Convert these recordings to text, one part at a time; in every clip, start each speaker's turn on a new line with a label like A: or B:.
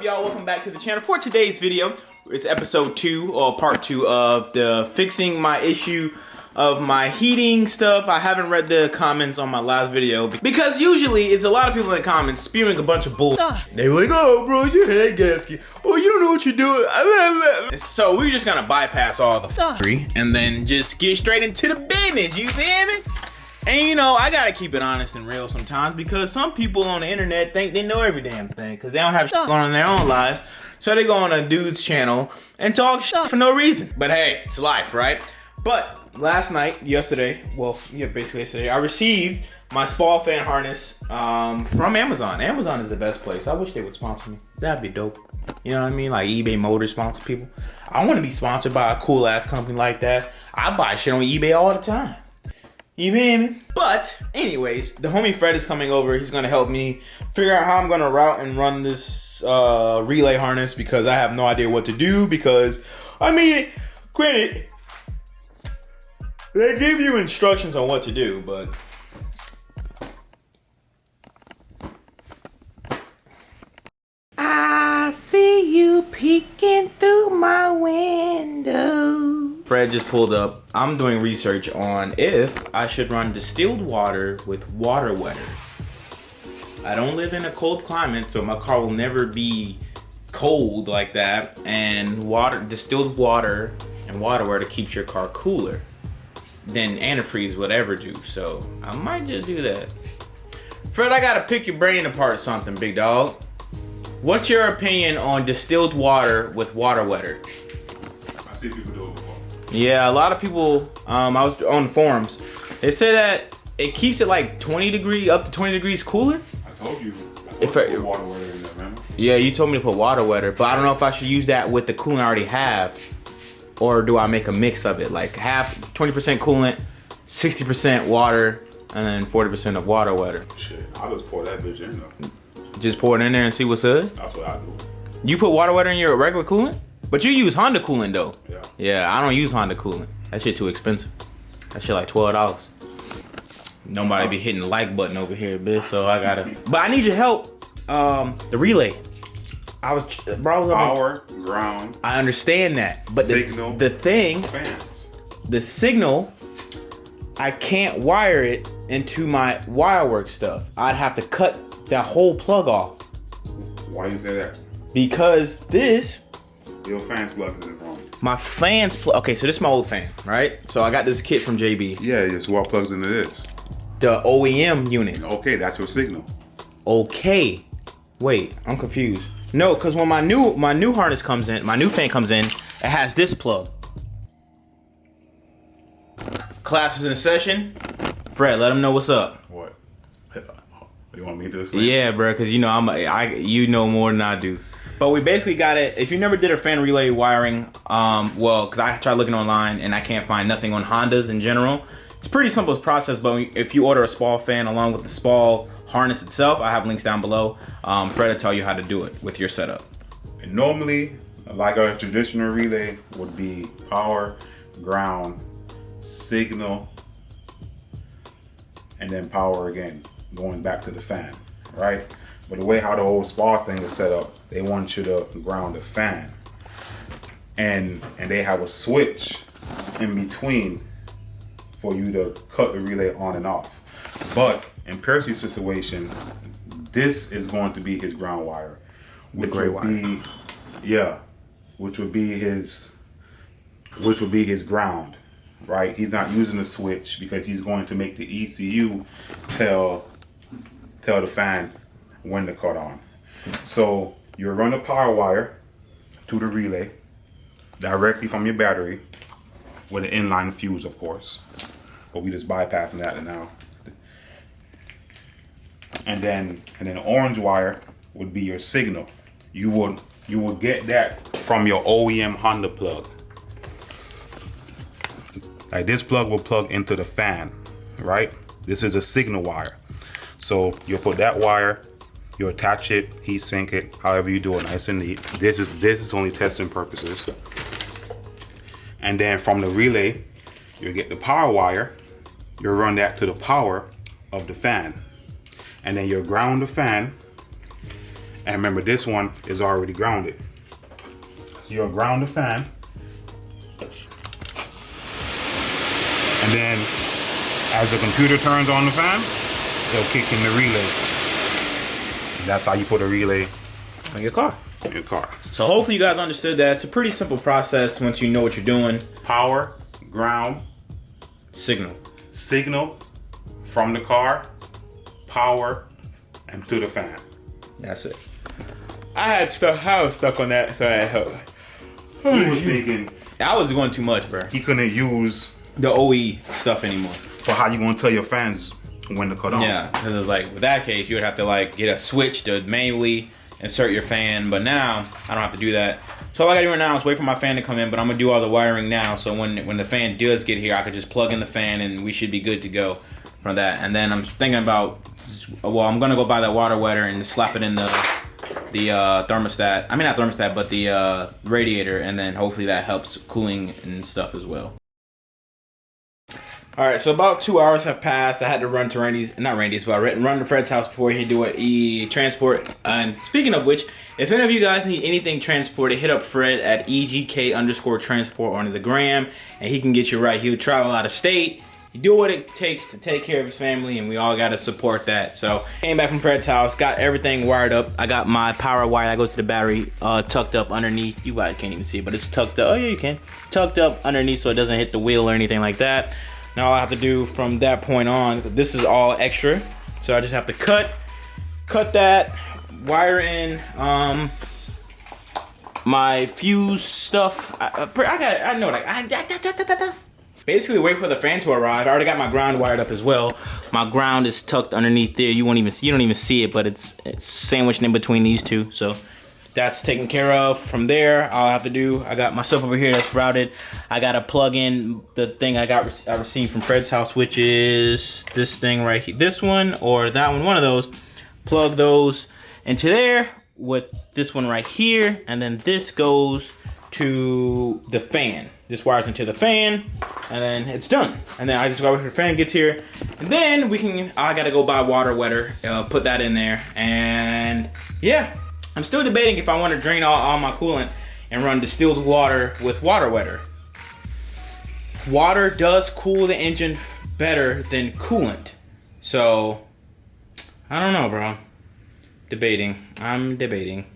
A: y'all? Welcome back to the channel. For today's video, it's episode 2 or part 2 of the fixing my issue of my heating stuff. I haven't read the comments on my last video because usually it's a lot of people in the comments spewing a bunch of bull. They're like, oh bro, your head gasket. Oh, you don't know what you're doing. So we're just gonna bypass all the f***ery and then just get straight into the business, you feel me? And you know, I gotta keep it honest and real sometimes because some people on the internet think they know every damn thing because they don't have shit going on in their own lives. So they go on a dude's channel and talk shit for no reason. But hey, it's life, right? But yesterday, basically yesterday, I received my Spall fan harness from Amazon. Amazon is the best place. I wish they would sponsor me. That'd be dope. You know what I mean? Like eBay Motors sponsor people. I want to be sponsored by a cool ass company like that. I buy shit on eBay all the time. You feel me? But anyways, the homie Fred is coming over. He's gonna help me figure out how I'm gonna route and run this relay harness because I have no idea what to do. Because I mean, granted, they give you instructions on what to do, but I see you peeking through my window. Fred just pulled up. I'm doing research on if I should run distilled water with water wetter. I don't live in a cold climate, so my car will never be cold like that. And distilled water and water wetter keeps your car cooler than antifreeze would ever do. So I might just do that. Fred, I gotta pick your brain apart something, big dog. What's your opinion on distilled water with water wetter?
B: I see people do it before.
A: Yeah, a lot of people, I was on the forums, they say that it keeps it like up to 20 degrees cooler.
B: I told you. I put water wetter in there, remember? Yeah,
A: you told me to put water wetter, but I don't know if I should use that with the coolant I already have, or do I make a mix of it? Like 20% coolant, 60% water, and then 40% of water wetter.
B: Shit, I'll just pour that bitch in though.
A: Just pour it in there and see what's good?
B: That's what I do. You
A: put water wetter in your regular coolant? But you use Honda coolant though.
B: Yeah.
A: Yeah, I don't use Honda coolant. That shit too expensive. That shit like $12. Nobody be hitting the like button over here, bitch. So I gotta. But I need your help. The relay.
B: Power, ground.
A: I understand that, but
B: signal.
A: The thing.
B: Fans.
A: The signal. I can't wire it into my wirework stuff. I'd have to cut that whole plug off.
B: Why you say that?
A: Because this.
B: Your fan's plugged in wrong.
A: My fan's okay, so this is my old fan, right? So I got this kit from JB.
B: Yeah, it's what plugs into this.
A: The OEM unit.
B: Okay, that's your signal.
A: Okay. Wait, I'm confused. No, because when my new harness comes in, my new fan comes in, it has this plug. Class is in session. Fred, let them know what's up.
B: What? You want me to explain?
A: Yeah, bro, because you know you know more than I do. But we basically got it. If you never did a fan relay wiring, because I tried looking online and I can't find nothing on Hondas in general. It's a pretty simple process, but if you order a Spall fan along with the Spall harness itself, I have links down below. Fred will tell you how to do it with your setup.
B: And normally, like a traditional relay would be power, ground, signal, and then power again, going back to the fan, right? But the way how the old Spall thing is set up, they want you to ground the fan. And they have a switch in between for you to cut the relay on and off. But in Percy's situation, this is going to be his ground wire.
A: The gray wire.
B: Which would be his ground, right? He's not using the switch because he's going to make the ECU tell the fan when to cut on. So you run the power wire to the relay directly from your battery with an inline fuse, of course. But we just bypassing that now. And then orange wire would be your signal. You would get that from your OEM Honda plug. Like this plug will plug into the fan, right? This is a signal wire. So you'll put that wire, you attach it, heat sink it, however you do it, nice and neat. This is only testing purposes. And then from the relay, you'll get the power wire, you'll run that to the power of the fan. And then you'll ground the fan, And remember, this one is already grounded. So you'll ground the fan. And then as the computer turns on the fan, it'll kick in the relay. And that's how you put a relay
A: on your car.
B: In your car.
A: So hopefully you guys understood that. It's a pretty simple process once you know what you're doing.
B: Power, ground,
A: signal.
B: Signal from the car, power, and to the fan.
A: That's it. I was stuck on that, so I helped.
B: He was thinking
A: I was doing too much, bro.
B: He couldn't use
A: the OE stuff anymore.
B: So how you gonna tell your fans when to cut on?
A: Yeah, because it's like with that case, you would have to like get a switch to manually insert your fan. But now I don't have to do that. So all I gotta do right now is wait for my fan to come in. But I'm gonna do all the wiring now. So when the fan does get here, I could just plug in the fan and we should be good to go from that. And then I'm thinking about, well, I'm gonna go buy that water wetter and slap it in the thermostat. I mean not thermostat, but the radiator, and then hopefully that helps cooling and stuff as well. All right, so about 2 hours have passed. I had to run to run to Fred's house before he do a transport. And speaking of which, if any of you guys need anything transported, hit up Fred at EGK_transport on the gram, and he can get you right. He'll travel out of state. You do what it takes to take care of his family, and we all got to support that. So came back from Fred's house, got everything wired up. I got my power wire that goes to the battery tucked up underneath. You guys can't even see it, but it's tucked up. Oh yeah, you can. Tucked up underneath so it doesn't hit the wheel or anything like that. Now all I have to do from that point on, this is all extra, so I just have to cut that, wire in my fuse stuff. Basically wait for the fan to arrive. I already got my ground wired up as well. My ground is tucked underneath there. You don't even see it, but it's sandwiched in between these two. So that's taken care of. From there, all I have to do, I got my stuff over here that's routed. I gotta plug in the thing I received from Fred's house, which is this thing right here. This one or that one of those. Plug those into there with this one right here, and then this goes to the fan. This wires into the fan, and then it's done. And then I just go wait till the fan gets here, and then I gotta go buy water wetter, put that in there, and yeah. I'm still debating if I want to drain all my coolant and run distilled water with water wetter. Water does cool the engine better than coolant. So, I don't know, bro. I'm debating.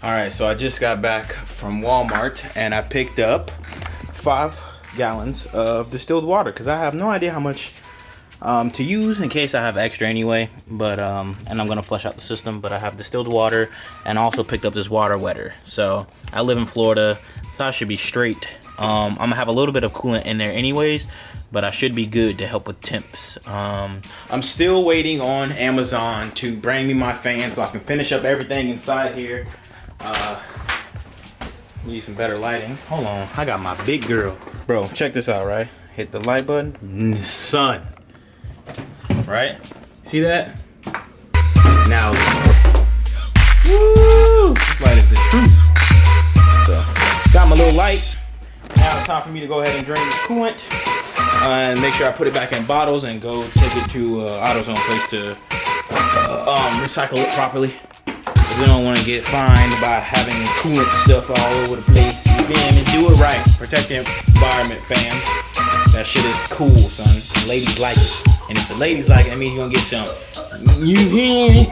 A: Alright, so I just got back from Walmart and I picked up 5 gallons of distilled water because I have no idea how much to use in case I have extra anyway, but and I'm gonna flush out the system. But I have distilled water and also picked up this water wetter. So I live in Florida, so I should be straight. I'm gonna have a little bit of coolant in there anyways, but I should be good to help with temps. I'm still waiting on Amazon to bring me my fan so I can finish up everything inside here. Need some better lighting. Hold on, I got my big girl. Bro, check this out, right? Hit the light button, sun. Right? See that? Now, woo! This light is the truth. So, got my little light. Now it's time for me to go ahead and drain the coolant and make sure I put it back in bottles and go take it to AutoZone place to recycle it properly. We don't want to get fined by having coolant stuff all over the place. You feel me? Do it right. Protect the environment, fam. That shit is cool, son. The ladies like it. And if the ladies like it, that means you're gonna get some. You hear me?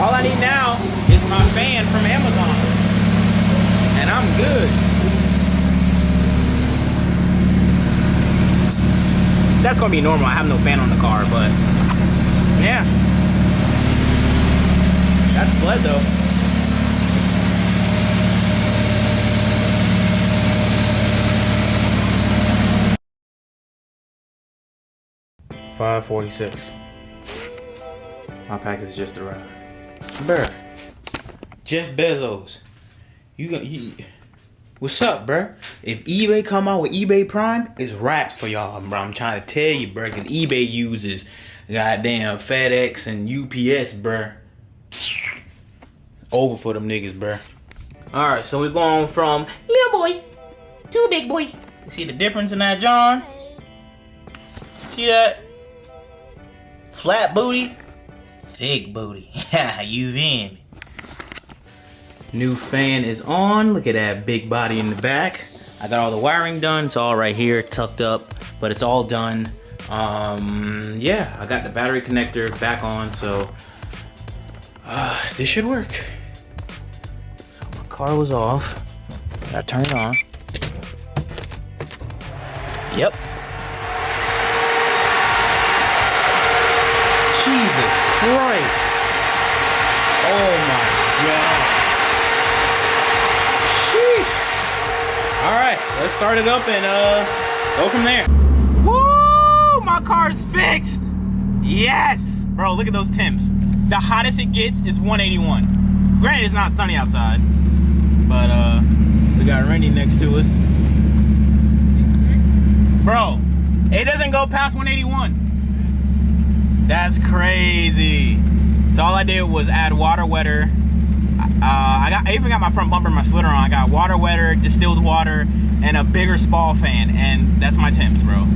A: All I need now is my fan from Amazon. And I'm good. That's gonna be normal. I have no fan on the car, but yeah. That's blood though. $5.46. My package just arrived. Bruh. Jeff Bezos. You what's up, bruh? If eBay come out with eBay Prime, it's raps for y'all, bro. I'm trying to tell you, bruh, because eBay uses goddamn FedEx and UPS, bruh. Over for them niggas, bruh. Alright, so we're going from little boy to big boy. You see the difference in that, John? See that? Flat booty, thick booty. You in. New fan is on. Look at that big body in the back. I got all the wiring done. It's all right here, tucked up, but it's all done. Yeah, I got the battery connector back on, so this should work. So my car was off. Gotta turn it on. Yep. Jesus Christ. Oh my God. Sheesh. Alright, let's start it up and go from there. Woo! My car's fixed! Yes! Bro, look at those temps. The hottest it gets is 181. Granted, it's not sunny outside. But we got Randy next to us. Bro, it doesn't go past 181. That's crazy. So all I did was add water wetter. I even got my front bumper and my splitter on. I got water wetter, distilled water, and a bigger spall fan, and that's my temps, bro.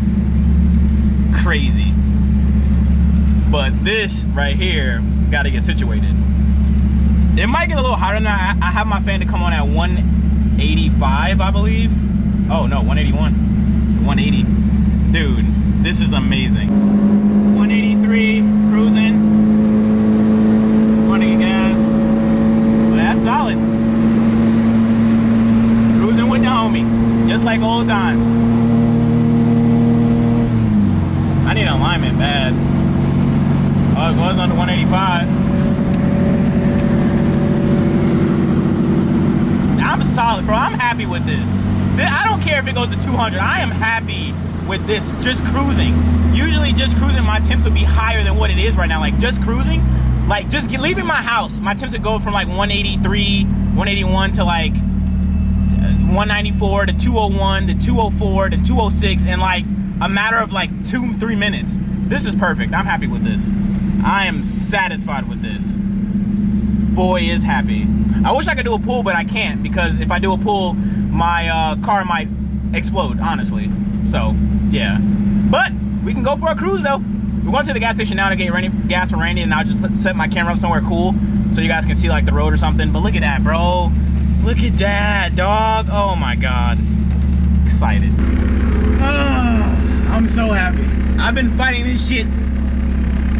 A: Crazy. But this right here, gotta get situated. It might get a little hotter than that. I have my fan to come on at 185, I believe. Oh no, 181. 180. Dude, this is amazing. 183, cruising. Running gas. Well, that's solid. Cruising with the homie. Just like old times. I need alignment bad. Oh, it goes under 185. I'm solid, bro. I'm happy with this. I don't care if it goes to 200. I am happy with this, just cruising. Usually just cruising, my temps would be higher than what it is right now. Like just cruising, like just leaving my house, my temps would go from like 183, 181 to like 194 to 201 to 204 to 206 in like a matter of like 2-3 minutes. This is perfect. I'm happy with this. I am satisfied with this. Boy is happy. I wish I could do a pull, but I can't, because if I do a pull, my car might explode, honestly. So, yeah. But we can go for a cruise, though. We're going to the gas station now to get gas for Randy, and I'll just set my camera up somewhere cool so you guys can see, like, the road or something. But look at that, bro. Look at that, dog. Oh, my God. Excited. I'm so happy. I've been fighting this shit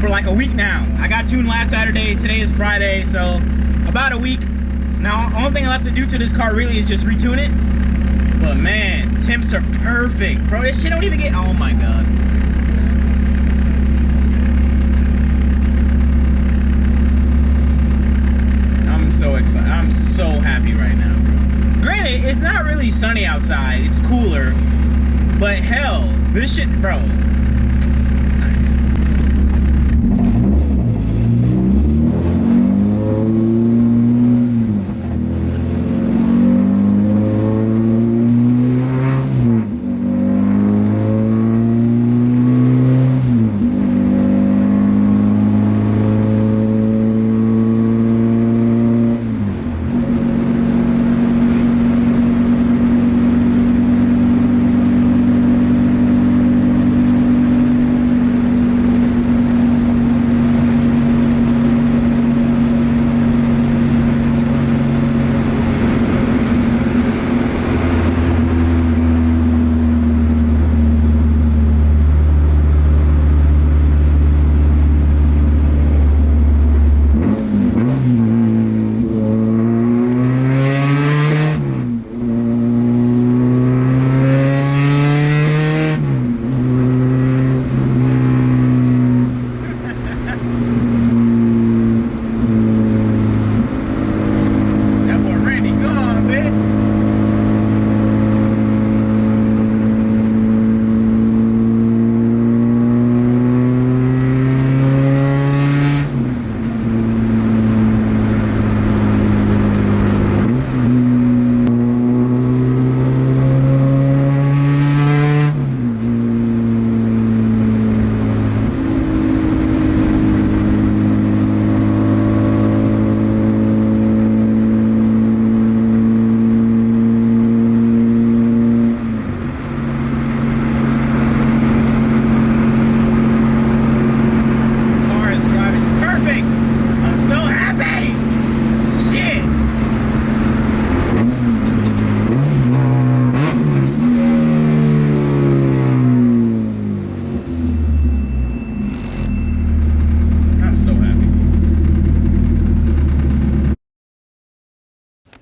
A: for like a week now. I got tuned last Saturday. Today is Friday, so about a week. Now, the only thing I have to do to this car really is just retune it. But man, temps are perfect. Bro, this shit don't even get, oh my God. I'm so excited. I'm so happy right now. Granted, it's not really sunny outside. It's cooler. But hell, this shit, bro.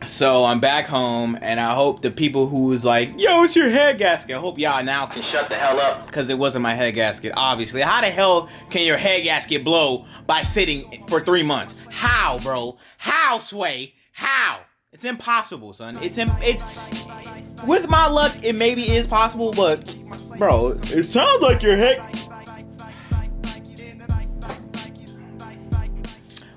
A: So I'm back home, and I hope the people who was like, yo, it's your head gasket, I hope y'all now can shut the hell up, because it wasn't my head gasket, obviously. How the hell can your head gasket blow by sitting for 3 months? How, bro? How, Sway? How? It's impossible, son. It's with my luck, it maybe is possible, but bro, it sounds like your head.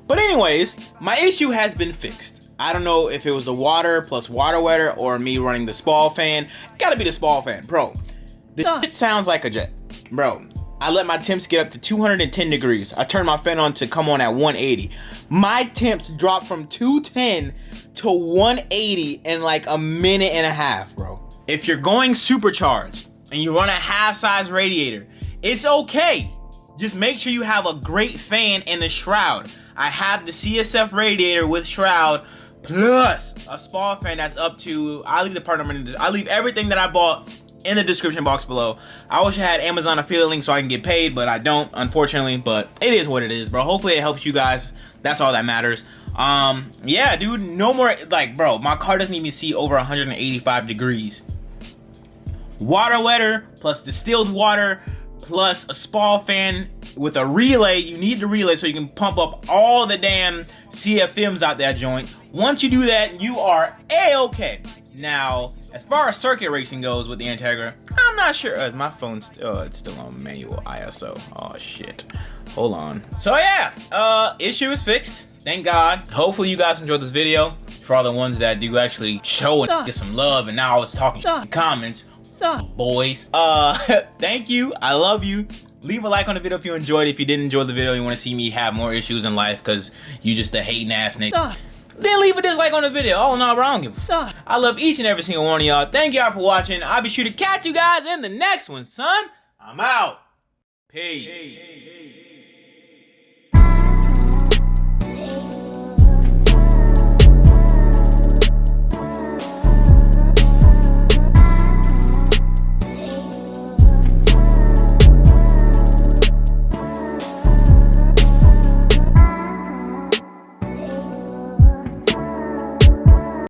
A: But anyways, my issue has been fixed. I don't know if it was the water plus water wetter or me running the spall fan. Gotta be the spall fan, bro. This shit sounds like a jet, bro. I let my temps get up to 210 degrees. I turned my fan on to come on at 180. My temps dropped from 210 to 180 in like a minute and a half, bro. If you're going supercharged and you run a half-size radiator, it's okay. Just make sure you have a great fan and a shroud. I have the CSF radiator with shroud plus a spall fan that's up to, I'll leave the part number I'll leave everything that I bought in the description box below. I wish I had Amazon affiliate link so I can get paid, but I don't, unfortunately. But it is what it is, bro. Hopefully it helps you guys. That's all that matters. Yeah, dude, no more, like, bro, my car doesn't even see over 185 degrees. Water wetter plus distilled water plus a spall fan with a relay. You need the relay so you can pump up all the damn CFMs out that joint. Once you do that, you are A-okay. Now, as far as circuit racing goes with the Integra, I'm not sure. My phone's it's still on manual ISO. Oh shit. Hold on. So yeah, issue is fixed. Thank God. Hopefully you guys enjoyed this video. For all the ones that do actually show and get some love, and now I was talking in the comments. Boys. Thank you. I love you. Leave a like on the video if you enjoyed it. If you didn't enjoy the video, you want to see me have more issues in life because you just a hating ass nigga. Then leave a dislike on the video. Oh no, bro, I don't give a fuck. I love each and every single one of y'all. Thank y'all for watching. I'll be sure to catch you guys in the next one, son. I'm out. Peace.